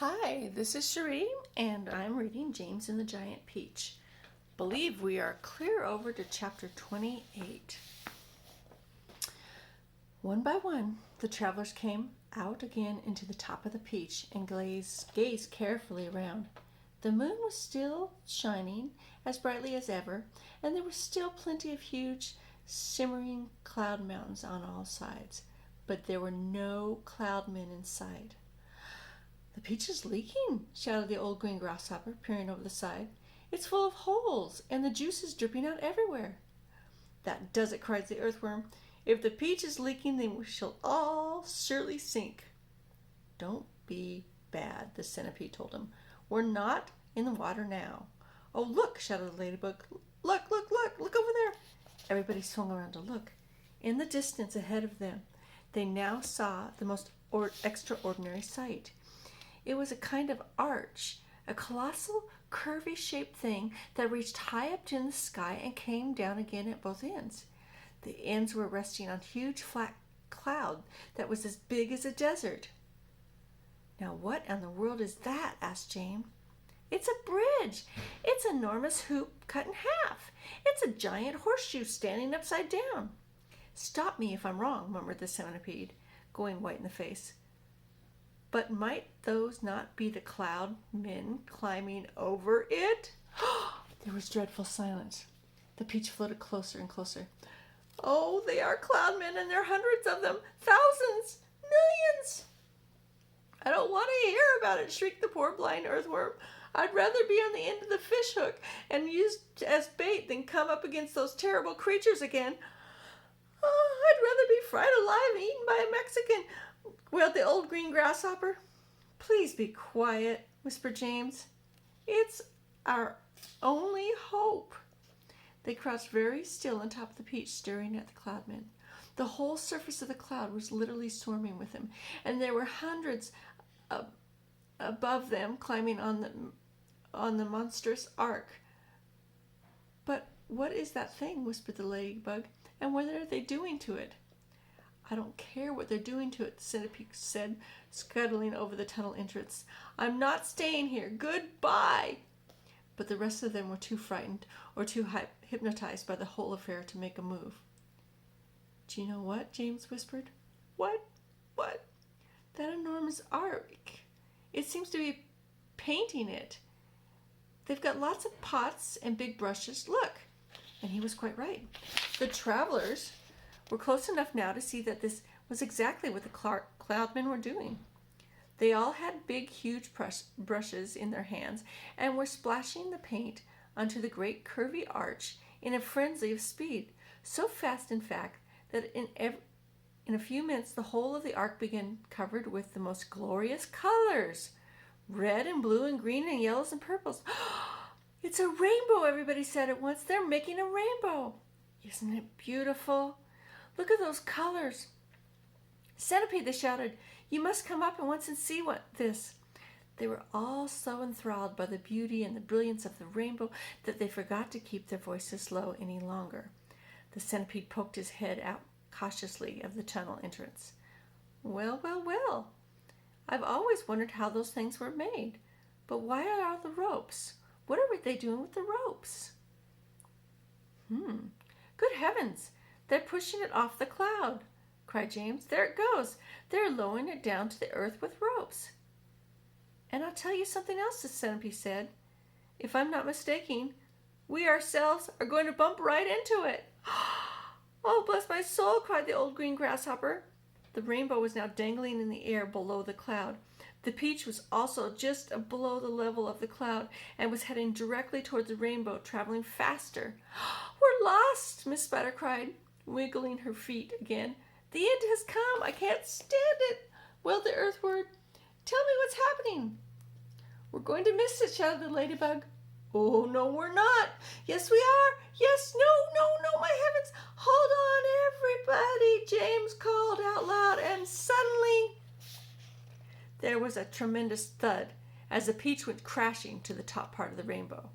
Hi, this is Sheree, and I'm reading James and the Giant Peach. Believe we are clear over to chapter 28. One by one, the travelers came out again into the top of the peach and gazed carefully around. The moon was still shining as brightly as ever, and there were still plenty of huge, shimmering cloud mountains on all sides, but there were no cloud men in sight. "The peach is leaking," shouted the old green grasshopper, peering over the side. "It's full of holes, and the juice is dripping out everywhere." "That does it," cried the earthworm. "If the peach is leaking, then we shall all surely sink." "Don't be bad," the centipede told him. "We're not in the water now." "Oh, look!" shouted the ladybug. "Look, look, look! Look over there!" Everybody swung around to look. In the distance ahead of them, they now saw the most extraordinary sight. It was a kind of arch, a colossal, curvy-shaped thing that reached high up in the sky and came down again at both ends. The ends were resting on a huge flat cloud that was as big as a desert. "Now what in the world is that?" asked James. "It's a bridge. It's an enormous hoop cut in half. It's a giant horseshoe standing upside down." "Stop me if I'm wrong," murmured the centipede, going white in the face. "But might those not be the cloud men climbing over it?" There was dreadful silence. The peach floated closer and closer. "Oh, they are cloud men, and there are hundreds of them, thousands, millions." "I don't want to hear about it," shrieked the poor blind earthworm. "I'd rather be on the end of the fish hook and used as bait than come up against those terrible creatures again. Oh, I'd rather be fried alive and eaten by a Mexican," wailed the old green grasshopper. "Please be quiet," whispered James. "It's our only hope." They crouched very still on top of the peach, staring at the cloudmen. The whole surface of the cloud was literally swarming with them, and there were hundreds above them climbing on the monstrous ark. "But what is that thing?" whispered the ladybug. "And what are they doing to it?" "I don't care what they're doing to it," the centipede said, scuttling over the tunnel entrance. "I'm not staying here. Goodbye." But the rest of them were too frightened or too hypnotized by the whole affair to make a move. "Do you know what?" James whispered. "What? What?" "That enormous ark. It seems to be painting it. They've got lots of pots and big brushes. Look." And he was quite right. The travelers were close enough now to see that this was exactly what the cloudmen were doing. They all had big, huge brushes in their hands and were splashing the paint onto the great curvy arch in a frenzy of speed, so fast, in fact, that in a few minutes the whole of the ark began covered with the most glorious colors, red and blue and green and yellows and purples. "It's a rainbow," everybody said at once. "They're making a rainbow." "Isn't it beautiful? Look at those colors." "Centipede," they shouted, "you must come up at once and see this." They were all so enthralled by the beauty and the brilliance of the rainbow that they forgot to keep their voices low any longer. The centipede poked his head out cautiously of the tunnel entrance. "Well, well, well. I've always wondered how those things were made. But why are all the ropes? What are they doing with the ropes?" "Good heavens! They're pushing it off the cloud," cried James. "There it goes. They're lowering it down to the earth with ropes." "And I'll tell you something else," the centipede said. "If I'm not mistaken, we ourselves are going to bump right into it." "Oh, bless my soul!" cried the old green grasshopper. The rainbow was now dangling in the air below the cloud. The peach was also just below the level of the cloud and was heading directly toward the rainbow, traveling faster. "We're lost!" Miss Spider cried, wiggling her feet again. "The end has come. I can't stand it," wailed the earthworm. "Tell me what's happening." "We're going to miss it," shouted the ladybug. "Oh, no, we're not." "Yes, we are. Yes, no, my heavens. Hold on, everybody," James called out loud, and suddenly there was a tremendous thud as the peach went crashing to the top part of the rainbow.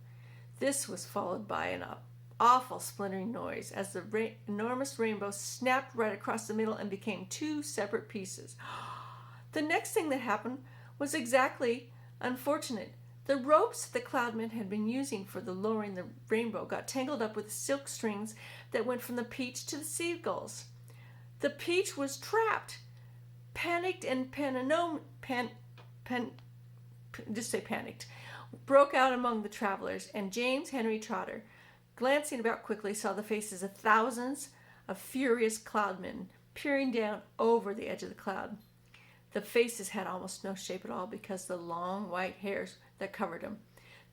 This was followed by an awful splintering noise as the enormous rainbow snapped right across the middle and became two separate pieces. The next thing that happened was exactly unfortunate. The ropes the Cloudmen had been using for the lowering the rainbow got tangled up with silk strings that went from the Peach to the seagulls. The Peach was trapped. Panicked and panicked, broke out among the travelers, and James Henry Trotter, glancing about quickly, saw the faces of thousands of furious Cloudmen peering down over the edge of the cloud. The faces had almost no shape at all because of the long white hairs that covered them.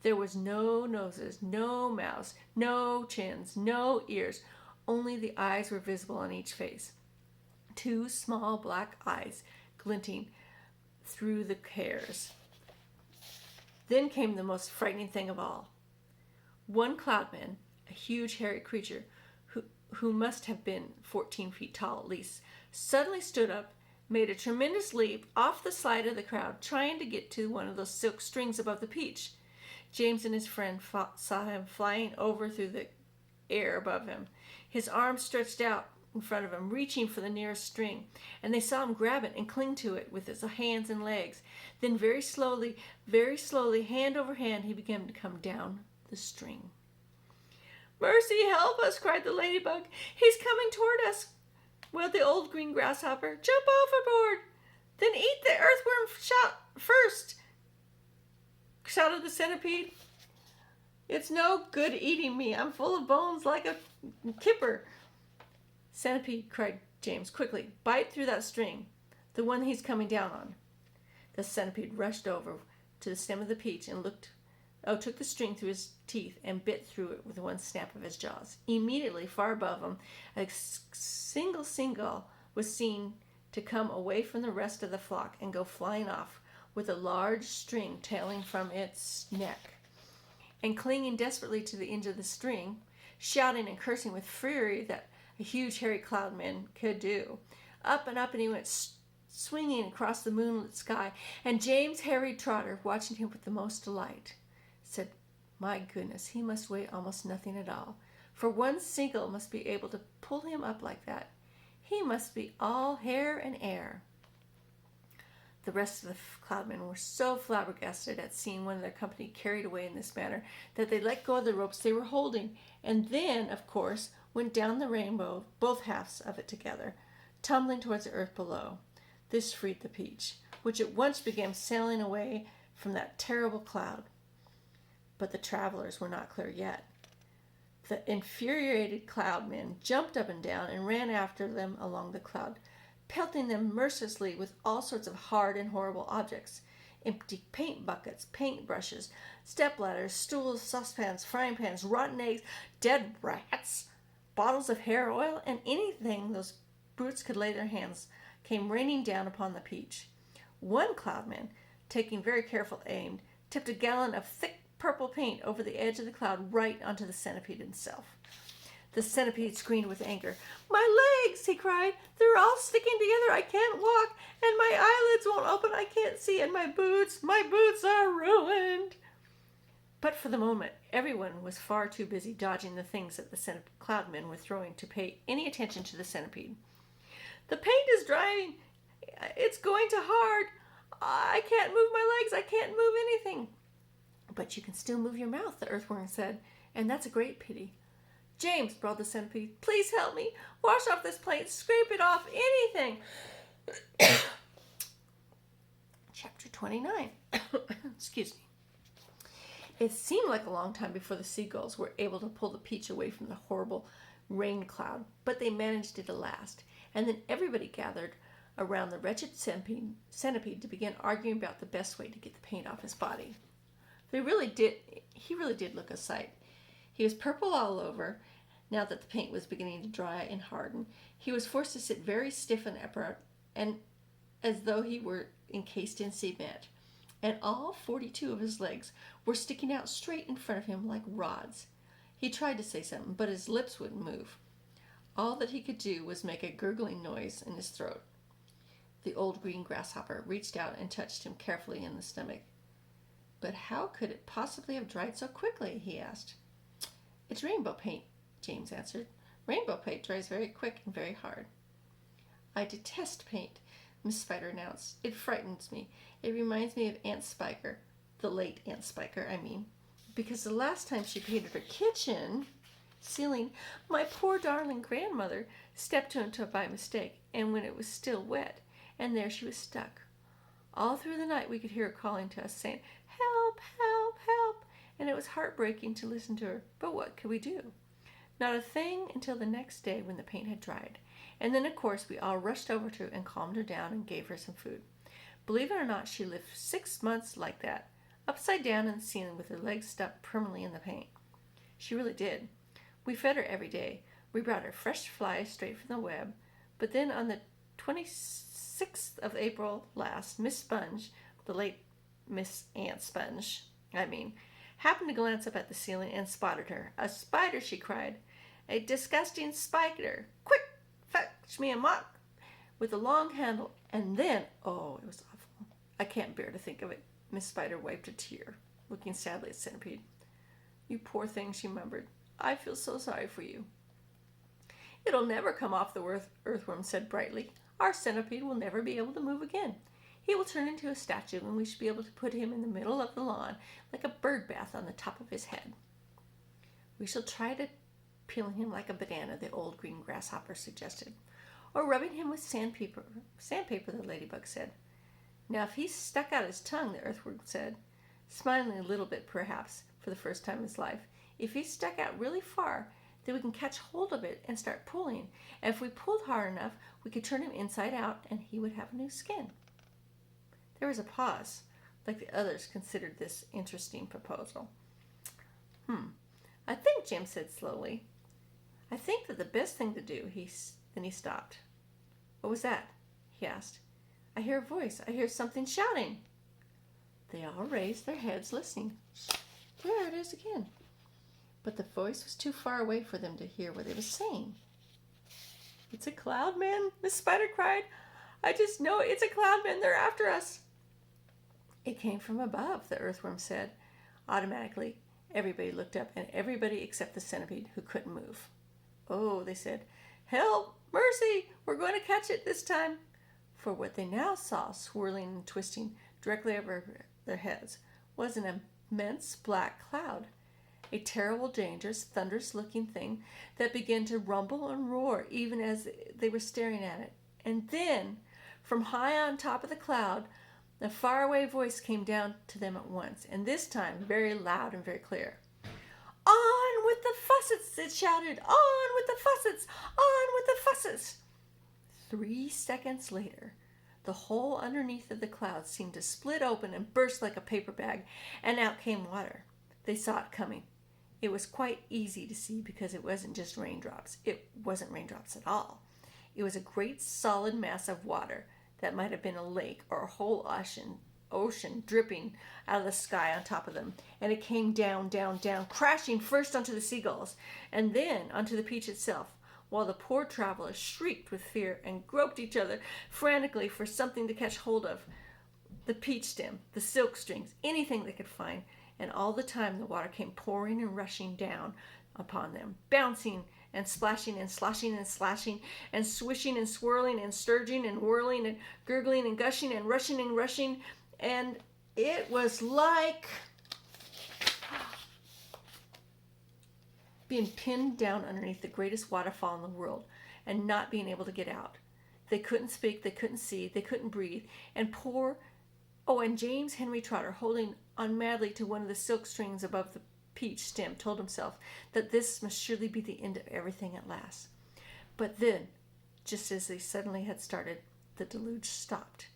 There was no noses, no mouths, no chins, no ears. Only the eyes were visible on each face. 2 small black eyes glinting through the hairs. Then came the most frightening thing of all. One Cloudman, a huge hairy creature who must have been 14 feet tall at least, suddenly stood up, made a tremendous leap off the side of the crowd, trying to get to one of those silk strings above the Peach. James and his friend saw him flying over through the air above him, his arms stretched out in front of him, reaching for the nearest string, and they saw him grab it and cling to it with his hands and legs. Then very slowly, hand over hand, he began to come down the string. "Mercy, help us!" cried the ladybug. "He's coming toward us!" wailed the old green grasshopper. "Jump overboard! Then eat the earthworm first!" shouted the centipede. "It's no good eating me. I'm full of bones like a kipper." "Centipede," cried James quickly, "bite through that string, the one he's coming down on." The centipede rushed over to the stem of the Peach and took the string through his teeth and bit through it with one snap of his jaws. Immediately, far above him, a single seagull was seen to come away from the rest of the flock and go flying off with a large string trailing from its neck. And clinging desperately to the end of the string, shouting and cursing with fury that a huge hairy Cloudman could do, up and he went, swinging across the moonlit sky, and James Henry Trotter, watching him with the most delight, said, "My goodness, he must weigh almost nothing at all, for one seagull must be able to pull him up like that. He must be all hair and air." The rest of the Cloudmen were so flabbergasted at seeing one of their company carried away in this manner that they let go of the ropes they were holding, and then, of course, went down the rainbow, both halves of it together, tumbling towards the earth below. This freed the Peach, which at once began sailing away from that terrible cloud. But the travelers were not clear yet. The infuriated Cloudmen jumped up and down and ran after them along the cloud, pelting them mercilessly with all sorts of hard and horrible objects: empty paint buckets, paint brushes, step ladders, stools, saucepans, frying pans, rotten eggs, dead rats, bottles of hair oil, and anything those brutes could lay their hands came raining down upon the Peach. One Cloudman, taking very careful aim, tipped a gallon of thick purple paint over the edge of the cloud right onto the centipede himself. The centipede screamed with anger. "My legs!" he cried. "They're all sticking together. I can't walk, and my eyelids won't open. I can't see, and my boots are ruined." But for the moment, everyone was far too busy dodging the things that the Cloudmen were throwing to pay any attention to the centipede. "The paint is drying. It's going too hard. I can't move my legs. I can't move anything." "But you can still move your mouth," the earthworm said, "and that's a great pity." "James," bawled the centipede, "please help me. Wash off this paint. Scrape it off. Anything." Chapter 29. Excuse me. It seemed like a long time before the seagulls were able to pull the Peach away from the horrible rain cloud, but they managed it at last, and then everybody gathered around the wretched centipede to begin arguing about the best way to get the paint off his body. He really did look a sight. He was purple all over. Now that the paint was beginning to dry and harden, he was forced to sit very stiff and upright, and as though he were encased in cement, and all 42 of his legs were sticking out straight in front of him like rods. He tried to say something, but his lips wouldn't move. All that he could do was make a gurgling noise in his throat. The old green grasshopper reached out and touched him carefully in the stomach. "But how could it possibly have dried so quickly?" he asked. "It's rainbow paint," James answered. "Rainbow paint dries very quick and very hard." "I detest paint," Miss Spider announced. "It frightens me. It reminds me of Aunt Spiker. the late Aunt Spiker, because the last time she painted her kitchen ceiling, my poor darling grandmother stepped into it by mistake, and when it was still wet, and there she was stuck. All through the night we could hear her calling to us, saying, "Help, help, help," and it was heartbreaking to listen to her, but what could we do? Not a thing until the next day when the paint had dried, and then of course we all rushed over to her and calmed her down and gave her some food. Believe it or not, she lived 6 months like that, upside down in the ceiling with her legs stuck permanently in the paint. She really did. We fed her every day. We brought her fresh flies straight from the web. But then on the 26th of April last, Miss Sponge, the late Miss Aunt Sponge, happened to glance up at the ceiling and spotted her. "A spider," she cried. "A disgusting spider. Quick, fetch me a mop with a long handle." And then, oh, it was awful. I can't bear to think of it. Miss Spider wiped a tear, looking sadly at Centipede. "You poor thing," she murmured. "I feel so sorry for you." "It'll never come off," the earthworm said brightly. "Our Centipede will never be able to move again. He will turn into a statue, and we should be able to put him in the middle of the lawn like a bird bath on the top of his head." "We shall try to peeling him like a banana," the old green grasshopper suggested. "Or rubbing him with sandpaper," the ladybug said. "Now if he stuck out his tongue," the earthworm said, smiling a little bit perhaps for the first time in his life, "if he stuck out really far, then we can catch hold of it and start pulling. And if we pulled hard enough, we could turn him inside out and he would have a new skin." There was a pause, like the others considered this interesting proposal. "I think," Jim said slowly, "I think that the best thing to do," then he stopped. "What was that?" he asked. "I hear a voice. I hear something shouting." They all raised their heads, listening. There it is again. But the voice was too far away for them to hear what it was saying. "It's a cloud man," Miss Spider cried. "I just know it's a cloud man. They're after us." "It came from above," the earthworm said. Automatically, everybody looked up, and everybody except the centipede, who couldn't move. "Oh," they said. "Help! Mercy! We're going to catch it this time." For what they now saw, swirling and twisting directly over their heads, was an immense black cloud. A terrible, dangerous, thunderous-looking thing that began to rumble and roar even as they were staring at it. And then, from high on top of the cloud, a faraway voice came down to them at once, and this time very loud and very clear. "On with the fussets!" it shouted. "On with the fussets! On with the fussets!" 3 seconds later, the hole underneath of the cloud seemed to split open and burst like a paper bag, and out came water. They saw it coming. It was quite easy to see because it wasn't just raindrops. It wasn't raindrops at all. It was a great solid mass of water that might have been a lake or a whole ocean dripping out of the sky on top of them. And it came down, down, down, crashing first onto the seagulls and then onto the peach itself, while the poor travelers shrieked with fear and groped each other frantically for something to catch hold of. The peach stem, the silk strings, anything they could find. And all the time the water came pouring and rushing down upon them, bouncing and splashing and sloshing and slashing and swishing and swirling and sturging and whirling and gurgling and gushing and rushing. And it was like being pinned down underneath the greatest waterfall in the world and not being able to get out. They couldn't speak, they couldn't see, they couldn't breathe. And James Henry Trotter, holding on madly to one of the silk strings above the peach stem, told himself that this must surely be the end of everything at last. But then, just as they suddenly had started, the deluge stopped.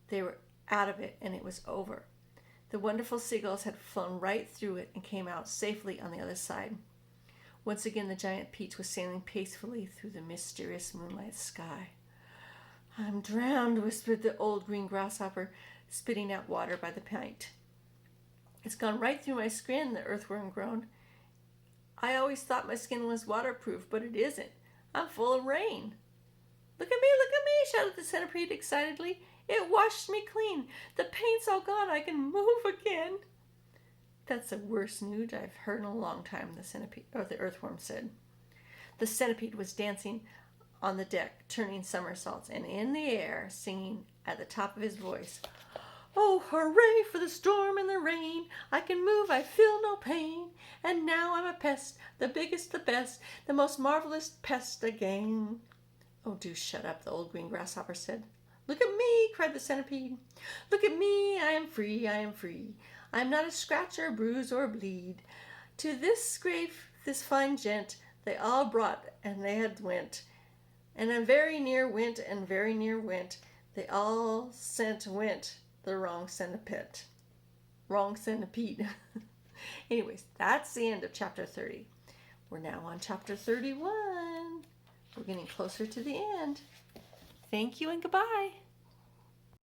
They were out of it, and it was over. The wonderful seagulls had flown right through it and came out safely on the other side. Once again, the giant peach was sailing peacefully through the mysterious moonlight sky. "I'm drowned," whispered the old green grasshopper, spitting out water by the pint. "It's gone right through my skin," the earthworm groaned. "I always thought my skin was waterproof, but it isn't. I'm full of rain." Look at me," shouted the centipede excitedly. "It washed me clean. The paint's all gone. I can move again." "That's the worst news I've heard in a long time," the earthworm said. The centipede was dancing on the deck, turning somersaults, and in the air, singing at the top of his voice, Oh, hooray for the storm and the rain. I can move, I feel no pain. And now I'm a pest, the biggest, the best, the most marvelous pest again. Oh, do shut up, the old green grasshopper said. Look at me, cried the centipede. Look at me, I am free, I am free. I am not a scratch or a bruise or a bleed. To this grave, this fine gent, they all brought, and they had went. And I very near went, and very near went. They all went the wrong centipede. Wrong centipede. Anyways, that's the end of chapter 30. We're now on chapter 31. We're getting closer to the end. Thank you and goodbye.